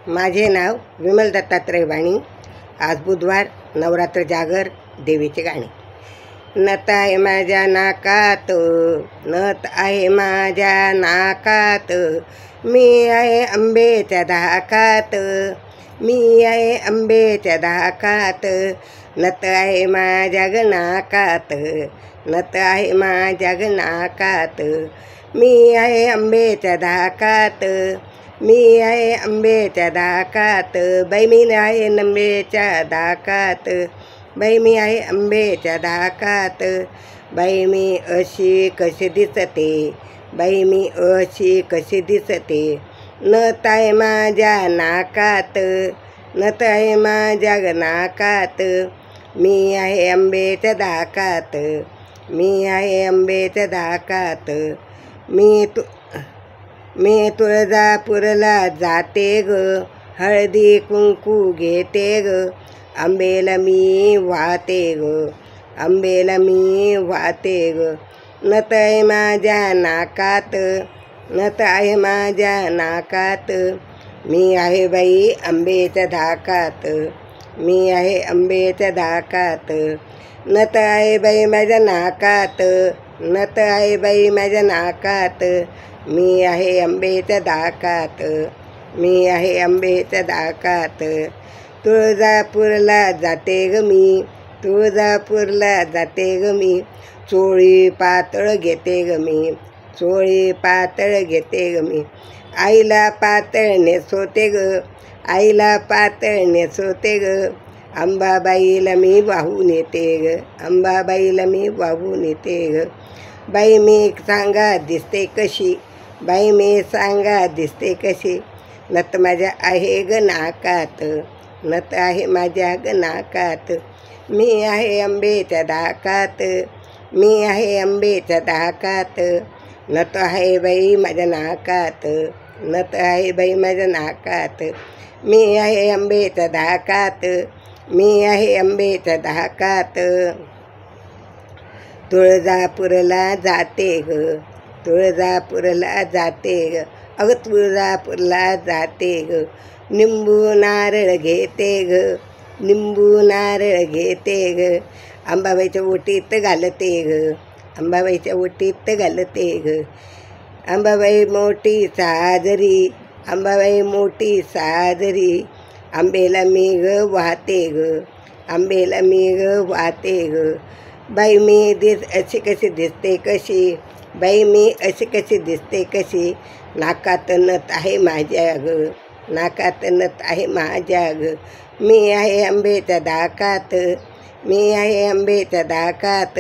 माझे नाव विमल दत्तात्रय वाणी. आज बुधवार, नवरात्र जागर, देवीचे गाणे. नथ आहे माझ्या नाकात, नथ आहे माझ्या नाकात, मी आहे आंबेच्या धाकात, मी आहे आंबेच्या धाकात. नथ आहे माझ्या नाकात, नथ आहे माझ्या नाकात, मी आहे आंबेच्या धाकात, मी आहे आंबेच्या धाकात. बाई मी आहे आंबेच्या धाकात, बाई मी आहे आंबेच्या धाकात. बाई मी अशी कशी दिसते, बाई मी अशी कशी दिसते. नथ आहे माझ्या नाकात, नथ आहे माझ्या नाकात, मी आहे आंबेच्या धाकात, मी आहे आंबेच्या धाकात. मी तुळजापूरला जाते ग, हळदी कुंकू घेते ग, आंबेला मी वाहते ग, आंबेला मी वाहते ग. नथ आहे माझ्या नाकात, नथ आहे माझ्या नाकात, मी आहे बाई आंबेच्या धाकात, मी आहे आंबेच्या धाकात. नथ आहे बाई माझ्या नाकात, नथ आहे बाई माझ्या नाकात, मी आहे आंबेच्या धाकात, मी आहे आंबेच्या धाकात. तुळजापूरला जाते ग मी, तुळजापूरला जाते ग मी, चोळी पातळ घेते ग मी, चोळी पातळ घेते ग मी. आईला पातळ नेसवते ग, आईला पातळ नेसवते ग, अंबाबाईला मी वाहून येते ग, अंबाबाईला मी वाहून येते ग. बाई मी सांगा दिसते कशी, बाई मी सांगा दिसते कशी. नथ माझ्या आहे ग नाकात, नथ आहे माझ्या ग नाकात, मी आहे आंबेच्या धाकात, मी आहे आंबेच्या धाकात. नथ आहे बाई माझ्या नाकात, नथ आहे बाई माझ्या नाकात, मी आहे आंबेच्या धाकात, मी आहे आंबेच्या धाकात. तुळजापूरला जाते ग, तुळजापूरला जाते ग, अगं तुळजापूरला जाते ग, निंबू नारळ घेते ग, निंबू नारळ घेते ग, अंबाबाईच्या ओटीत घालते ग, अंबाबाईच्या ओटीत घालते ग. अंबाबाई मोठी साजरी, अंबाबाई मोठी साजरी, आंबेला मी ग वाहते ग, आंबेला मी ग वाहते ग. बाई मी अशी कशी दिसते कशी, बाई मी अशी कशी दिसते कशी. नाकात नथ आहे माझ्या ग, नाकात नथ आहे माझ्या ग, मी आहे आंबेच्या धाकात, मी आहे आंबेच्या धाकात.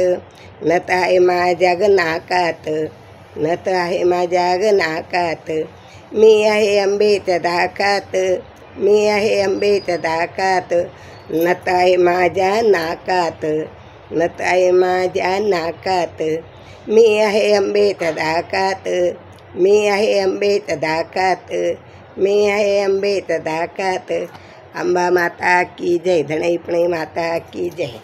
नथ आहे माझ्या ग नाकात, नथ आहे माझ्या ग नाकात, मी आहे आंबेच्या धाकात, मी आहे आंबेच्या धाकात. नथ आहे माझ्या नाकात, नथ आहे माझ्या नाकात, मी आहे आंबेच्या धाकात, मी आहे आंबेच्या धाकात, मी आहे आंबेच्या धाकात. अंबा माता की जय, धनैपणे माता की जय.